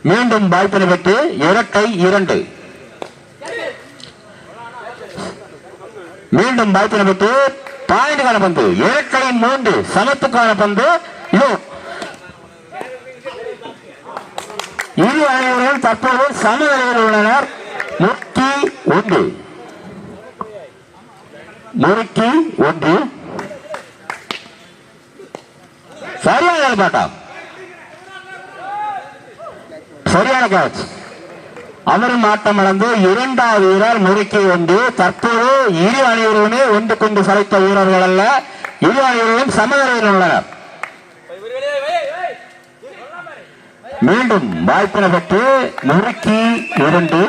மீண்டும் வாய்ப்பினை பெற்று இரட்டை 2. மீண்டும் வாய்ப்பினை பெற்று பாயிண்டுக்கான பந்து இரட்டை 3 சமத்துக்கான பந்து. இரு அணியினரும் தற்போது சமநிலையில் உள்ளனர். 101 சரியான பாட்டம், சரியான கேட்ச். அவரும் ஆட்டம் இழந்து இரண்டாவது வீரர் முறுக்கி 1. தற்போது இரு அணியினருமே ஒன்று கொண்டு சளைத்த வீரர்கள் அல்ல, இரு அணியினரும் சமநிலையில் உள்ளனர். மீண்டும் வாய்ப்பினை பெற்று முறுக்கி 2.